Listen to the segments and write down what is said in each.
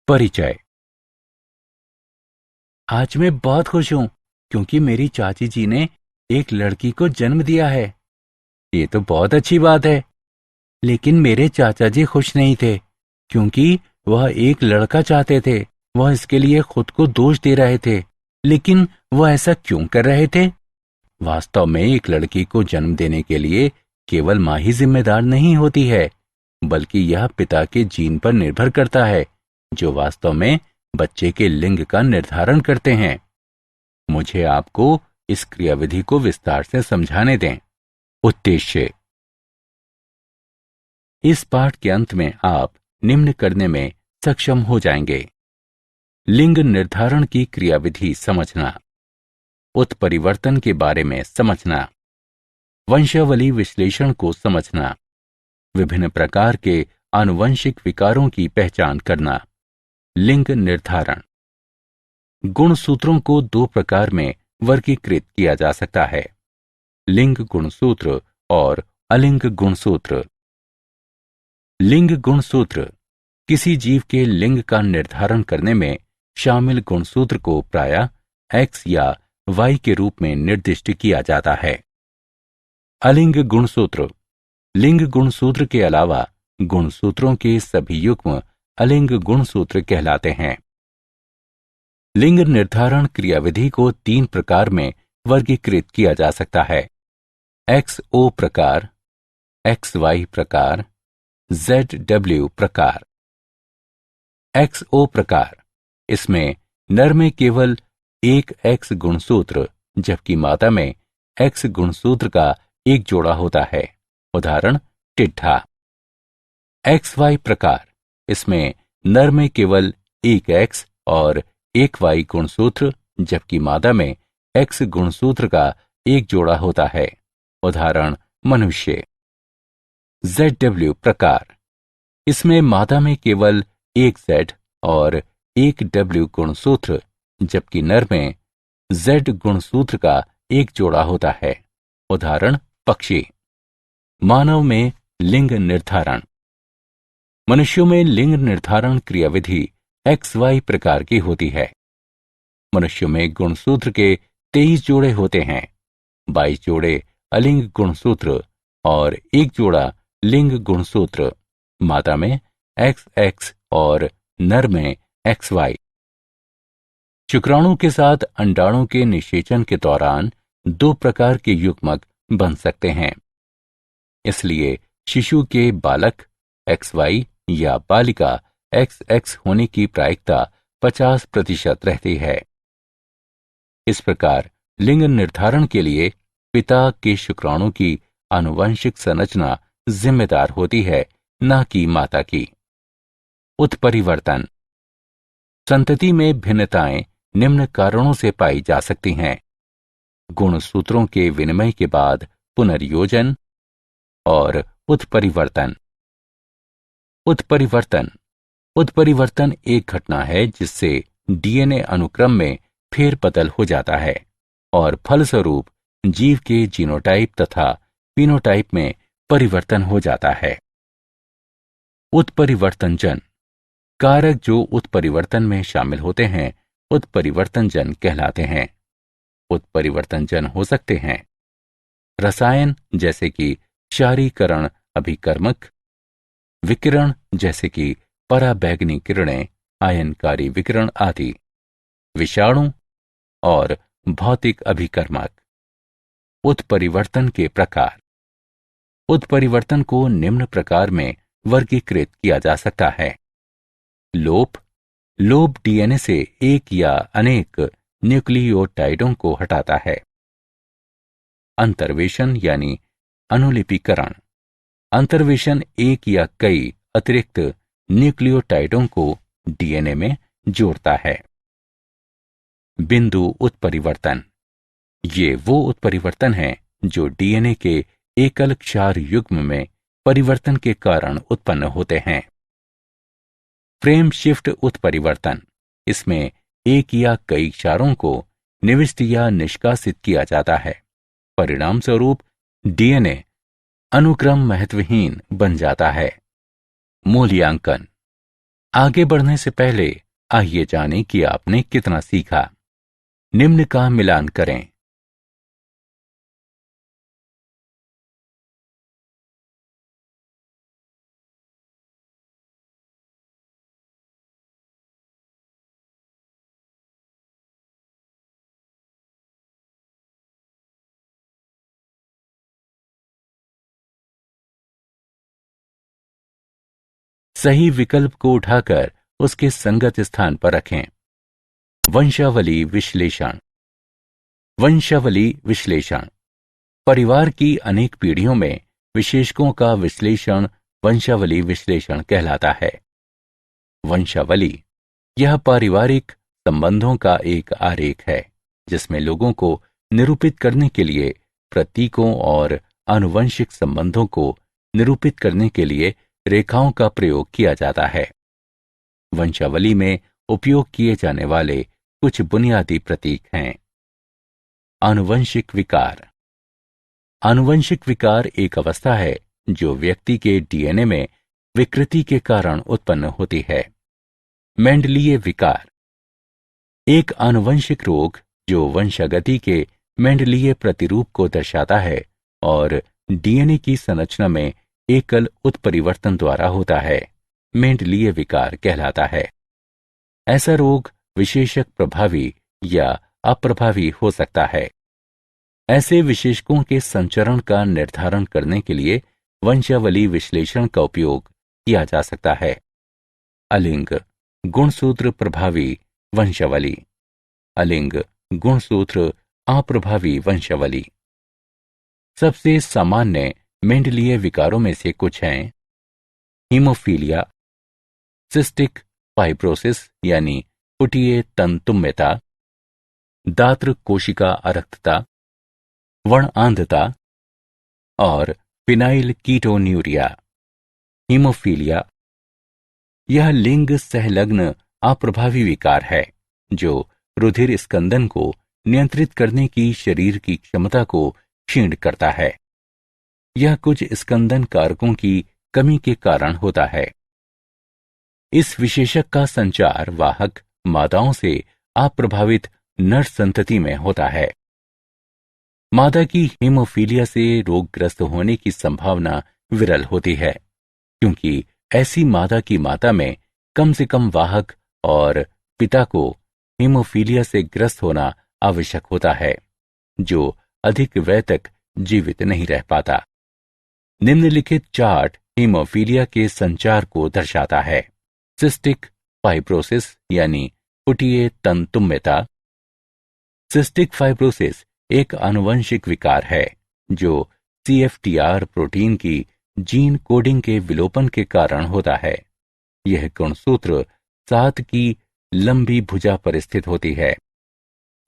परिचय। आज मैं बहुत खुश हूं क्योंकि मेरी चाची जी ने एक लड़की को जन्म दिया है। ये तो बहुत अच्छी बात है। लेकिन मेरे चाचा जी खुश नहीं थे क्योंकि वह एक लड़का चाहते थे। वह इसके लिए खुद को दोष दे रहे थे। लेकिन वह ऐसा क्यों कर रहे थे? वास्तव में एक लड़की को जन्म देने के लिए केवल मां ही जिम्मेदार नहीं होती है, बल्कि यह पिता के जीन पर निर्भर करता है, जो वास्तव में बच्चे के लिंग का निर्धारण करते हैं। मुझे आपको इस क्रियाविधि को विस्तार से समझाने दें। उद्देश्य। इस पाठ के अंत में आप निम्न करने में सक्षम हो जाएंगे: लिंग निर्धारण की क्रियाविधि समझना, उत्परिवर्तन के बारे में समझना, वंशावली विश्लेषण को समझना, विभिन्न प्रकार के आनुवंशिक विकारों की पहचान करना, लिंग निर्धारण। गुणसूत्रों को दो प्रकार में वर्गीकृत किया जा सकता है: लिंग गुणसूत्र और अलिंग गुणसूत्र। लिंग गुणसूत्र किसी जीव के लिंग का निर्धारण करने में शामिल गुणसूत्र को प्रायः X या Y के रूप में निर्दिष्ट किया जाता है। अलिंग गुणसूत्र। लिंग गुणसूत्र के अलावा गुणसूत्रों के सभी युग्म अलिंग गुणसूत्र कहलाते हैं। लिंग निर्धारण क्रियाविधि को तीन प्रकार में वर्गीकृत किया जा सकता है: XO प्रकार, XY प्रकार, ZW प्रकार। XO प्रकार, इसमें नर में केवल एक X गुणसूत्र जबकि मादा में X गुणसूत्र का एक जोड़ा होता है। उदाहरण: टिड्ढा। XY प्रकार, इसमें नर में केवल एक X और एक Y गुणसूत्र जबकि मादा में X गुणसूत्र का एक जोड़ा होता है। उदाहरण: मनुष्य। ZW प्रकार, इसमें मादा में केवल एक Z और एक W गुणसूत्र जबकि नर में Z गुणसूत्र का एक जोड़ा होता है। उदाहरण: पक्षी। मानव में लिंग निर्धारण। मनुष्यों में लिंग निर्धारण क्रियाविधि XY प्रकार की होती है। मनुष्यों में गुणसूत्र के 23 जोड़े होते हैं: 22 जोड़े अलिंग गुणसूत्र और एक जोड़ा लिंग गुणसूत्र। मादा में XX और नर में XY। शुक्राणु के साथ अंडाणु के निषेचन के दौरान दो प्रकार के युग्मक बन सकते हैं। इसलिए शिशु के बालक XY या बालिका XX होने की प्रायिकता 50% रहती है। इस प्रकार लिंग निर्धारण के लिए पिता के शुक्राणु की आनुवंशिक संरचना जिम्मेदार होती है, न कि माता की। उत्परिवर्तन। संतति में भिन्नताएं निम्न कारणों से पाई जा सकती हैं: गुणसूत्रों के विनिमय के बाद पुनर्योजन और उत्परिवर्तन। उत्परिवर्तन। उत्परिवर्तन एक घटना है जिससे DNA अनुक्रम में फेरबदल हो जाता है और फलस्वरूप जीव के जीनोटाइप तथा फिनोटाइप में परिवर्तन हो जाता है। उत्परिवर्तनजन कारक जो उत्परिवर्तन में शामिल होते हैं उत्परिवर्तनजन कहलाते हैं। उत्परिवर्तनजन हो सकते हैं रसायन जैसे कि क्षारीकरण अभिकर्मक, विकिरण जैसे कि पराबैंगनी किरणें, आयनकारी विकिरण आदि, विषाणु और भौतिक अभिकर्मक। उत्परिवर्तन के प्रकार। उत्परिवर्तन को निम्न प्रकार में वर्गीकृत किया जा सकता है: लोप। लोप DNA से एक या अनेक न्यूक्लियोटाइडों को हटाता है। अंतर्वेशन यानी अनुलिपीकरण। अंतर्वेशन एक या कई अतिरिक्त न्यूक्लियोटाइडों को DNA में जोड़ता है। बिंदु उत्परिवर्तन। ये वो उत्परिवर्तन हैं जो DNA के एकल क्षार युग्म में परिवर्तन के कारण उत्पन्न होते हैं। फ्रेम शिफ्ट उत्परिवर्तन। इसमें एक या कई क्षारों को निविष्ट या निष्कासित किया जाता है। परिणाम स्वरूप DNA अनुक्रम महत्वहीन बन जाता है। मूल्यांकन। आगे बढ़ने से पहले आइए जानें कि आपने कितना सीखा। निम्न का मिलान करें। सही विकल्प को उठाकर उसके संगत स्थान पर रखें। वंशावली विश्लेषण। वंशावली विश्लेषण परिवार की अनेक पीढ़ियों में विशेषकों का विश्लेषण वंशावली विश्लेषण कहलाता है। वंशावली यह पारिवारिक संबंधों का एक आरेख है जिसमें लोगों को निरूपित करने के लिए प्रतीकों और आनुवंशिक संबंधों को निरूपित करने के लिए रेखाओं का प्रयोग किया जाता है। वंशावली में उपयोग किए जाने वाले कुछ बुनियादी प्रतीक हैं। आनुवंशिक विकार। आनुवंशिक विकार एक अवस्था है जो व्यक्ति के डीएनए में विकृति के कारण उत्पन्न होती है। मेंडलीय विकार एक आनुवंशिक रोग जो वंशागति के मेंडलीय प्रतिरूप को दर्शाता है और डीएनए की संरचना में एकल उत्परिवर्तन द्वारा होता है। मेंडलीय विकार कहलाता है। ऐसा रोग विशेषक प्रभावी या अप्रभावी हो सकता है। ऐसे विशेषकों के संचरण का निर्धारण करने के लिए वंशावली विश्लेषण का उपयोग किया जा सकता है। अलिंग गुणसूत्र प्रभावी वंशावली। अलिंग गुणसूत्र अप्रभावी वंशावली। सबसे सामान्य मेंडलीय विकारों में से कुछ हैं हीमोफीलिया, सिस्टिक फाइब्रोसिस यानी पुटीय तंतुम्यता, दात्र कोशिका अरक्तता, वर्णआंधता और फिनाइल कीटोन्यूरिया। हीमोफीलिया यह लिंग सहलग्न अप्रभावी विकार है जो रुधिर स्कंदन को नियंत्रित करने की शरीर की क्षमता को क्षीण करता है। यह कुछ स्कंदन कारकों की कमी के कारण होता है। इस विशेषक का संचार वाहक मादाओं से अप्रभावित नर संतति में होता है। मादा की हीमोफीलिया से रोगग्रस्त होने की संभावना विरल होती है क्योंकि ऐसी मादा की माता में कम से कम वाहक और पिता को हीमोफीलिया से ग्रस्त होना आवश्यक होता है जो अधिक वय तक जीवित नहीं रह पाता। निम्नलिखित चार्ट हीमोफीलिया के संचार को दर्शाता है। सिस्टिक फाइब्रोसिस यानी पुटीय तंतुम्यता। सिस्टिक फाइब्रोसिस एक आनुवंशिक विकार है जो CFTR प्रोटीन की जीन कोडिंग के विलोपन के कारण होता है। यह गुणसूत्र 7 की लंबी भुजा पर स्थित होती है।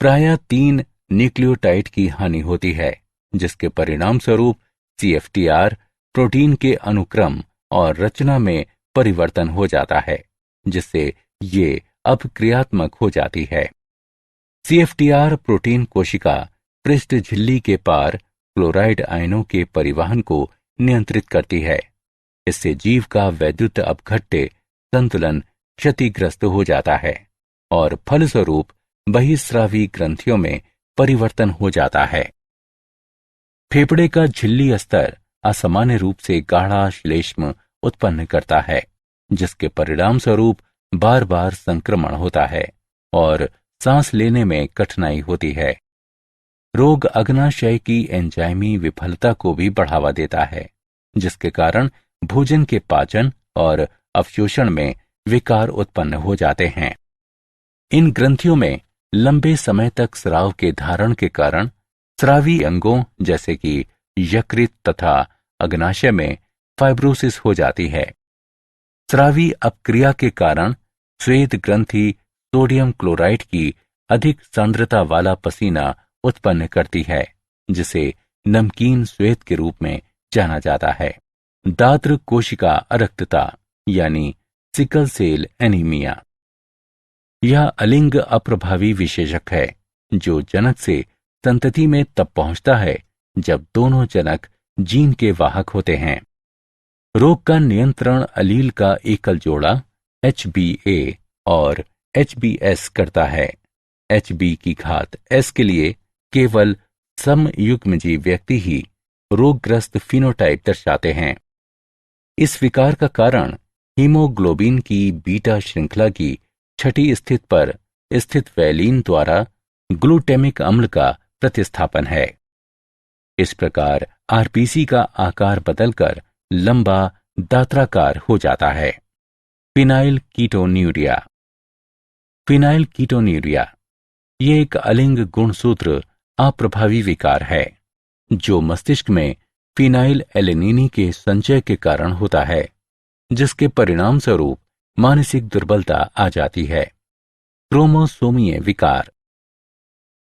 प्रायः 3 न्यूक्लियोटाइड की हानि होती है जिसके परिणाम स्वरूप CFTR प्रोटीन के अनुक्रम और रचना में परिवर्तन हो जाता है जिससे ये अपक्रियात्मक हो जाती है। CFTR प्रोटीन कोशिका पृष्ठ झिल्ली के पार क्लोराइड आयनों के परिवहन को नियंत्रित करती है। इससे जीव का वैद्युत अपघट्य संतुलन क्षतिग्रस्त हो जाता है और फलस्वरूप बहिस्रावी ग्रंथियों में परिवर्तन हो जाता है। फेफड़े का झिल्ली स्तर असामान्य रूप से गाढ़ा श्लेष्म उत्पन्न करता है जिसके परिणाम स्वरूप बार बार संक्रमण होता है और सांस लेने में कठिनाई होती है। रोग अग्नाशय की एंजाइमी विफलता को भी बढ़ावा देता है जिसके कारण भोजन के पाचन और अवशोषण में विकार उत्पन्न हो जाते हैं। इन ग्रंथियों में लंबे समय तक स्राव के धारण के कारण स्रावी अंगों जैसे कि यकृत तथा अग्नाशय में फाइब्रोसिस हो जाती है। स्रावी अपक्रिया के कारण श्वेत ग्रंथि सोडियम क्लोराइड की अधिक सांद्रता वाला पसीना उत्पन्न करती है जिसे नमकीन श्वेत के रूप में जाना जाता है। दात्र कोशिका अरक्तता यानी सिकल सेल एनीमिया यह अलिंग अप्रभावी विशेषक है जो जनक से संतति में तब पहुंचता है जब दोनों जनक जीन के वाहक होते हैं। रोग का नियंत्रण अलील का एकल जोड़ा HbA और HbS करता है। Hb की घात S के लिए केवल समयुग्मजीव व्यक्ति ही रोगग्रस्त फिनोटाइप दर्शाते हैं। इस विकार का कारण हीमोग्लोबिन की बीटा श्रृंखला की छठी स्थिति पर स्थित वैलीन द्वारा ग्लूटेमिक अम्ल का प्रतिस्थापन है। इस प्रकार आरबीसी का आकार बदलकर लंबा दात्राकार हो जाता है। Phenyl ketonuria. फिनाइल कीटोन्यूरिया ये एक अलिंग गुणसूत्र अप्रभावी विकार है जो मस्तिष्क में फिनाइल एलेनिनी के संचय के कारण होता है, जिसके परिणाम स्वरूप मानसिक दुर्बलता आ जाती है। क्रोमोसोमीय विकार।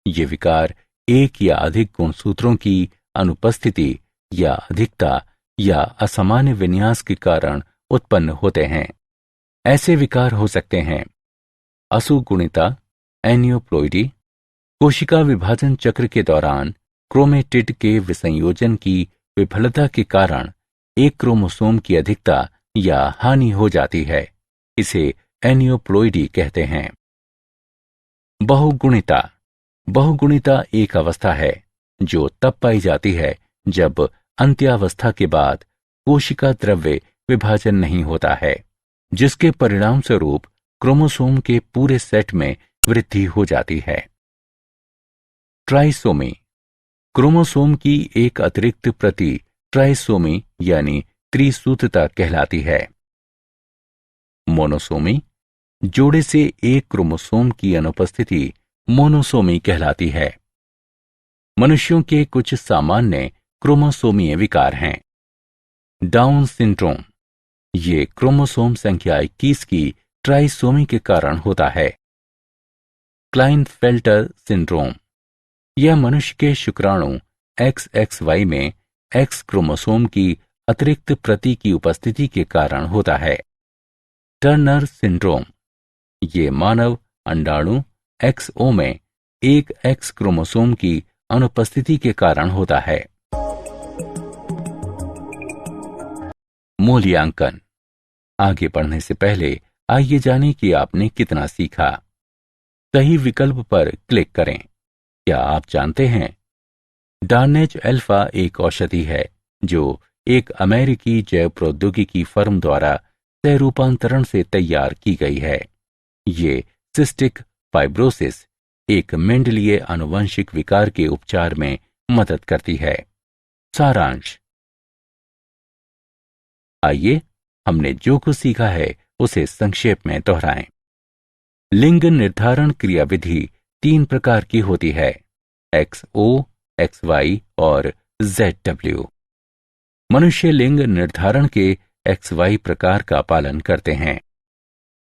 ये विकार एक या अधिक गुणसूत्रों की अनुपस्थिति या अधिकता या असामान्य विन्यास के कारण उत्पन्न होते हैं। ऐसे विकार हो सकते हैं असुगुणिता, एनियोप्लोइडी, कोशिका विभाजन चक्र के दौरान क्रोमेटिड के विसंयोजन की विफलता के कारण एक क्रोमोसोम की अधिकता या हानि हो जाती है। इसे एनियोप्लोइडी कहते हैं। बहुगुणिता। बहुगुणिता एक अवस्था है जो तब पाई जाती है जब अंत्यावस्था के बाद कोशिका द्रव्य विभाजन नहीं होता है, जिसके परिणाम स्वरूप क्रोमोसोम के पूरे सेट में वृद्धि हो जाती है। ट्राइसोमी। क्रोमोसोम की एक अतिरिक्त प्रति ट्राइसोमी यानी त्रिसूत्रता कहलाती है। मोनोसोमी। जोड़े से एक क्रोमोसोम की अनुपस्थिति मोनोसोमी कहलाती है। मनुष्यों के कुछ सामान्य क्रोमोसोमीय विकार हैं। Down syndrome. ये क्रोमोसोम संख्या 21 की ट्राइसोमी के कारण होता है। Klinefelter syndrome. यह मनुष्य के शुक्राणु XXY में X क्रोमोसोम की अतिरिक्त प्रति की उपस्थिति के कारण होता है। Turner syndrome. ये मानव अंडाणु XO में एक X क्रोमोसोम की अनुपस्थिति के कारण होता है। मूल्यांकन। आगे बढ़ने से पहले आइए जानें कि आपने कितना सीखा। सही विकल्प पर क्लिक करें। क्या आप जानते हैं डार्नेज अल्फा एक औषधि है जो एक अमेरिकी जैव प्रौद्योगिकी फर्म द्वारा सह रूपांतरण से तैयार की गई है। ये सिस्टिक फाइब्रोसिस, एक मेंडलीय आनुवंशिक विकार के उपचार में मदद करती है। सारांश। आइए हमने जो कुछ सीखा है उसे संक्षेप में दोहराएं। लिंग निर्धारण क्रियाविधि 3 प्रकार की होती है, XO, XY और ZW। मनुष्य लिंग निर्धारण के XY प्रकार का पालन करते हैं।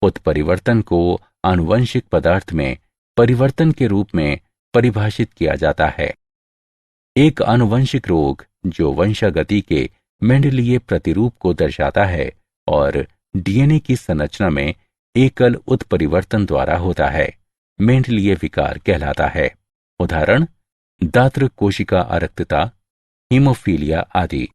उत्परिवर्तन को आनुवंशिक पदार्थ में परिवर्तन के रूप में परिभाषित किया जाता है। एक आनुवंशिक रोग जो वंशागति के मेंडलीय प्रतिरूप को दर्शाता है और डीएनए की संरचना में एकल उत्परिवर्तन द्वारा होता है, मेंडलीय विकार कहलाता है। उदाहरण दात्र कोशिका अरक्तता, हीमोफीलिया आदि।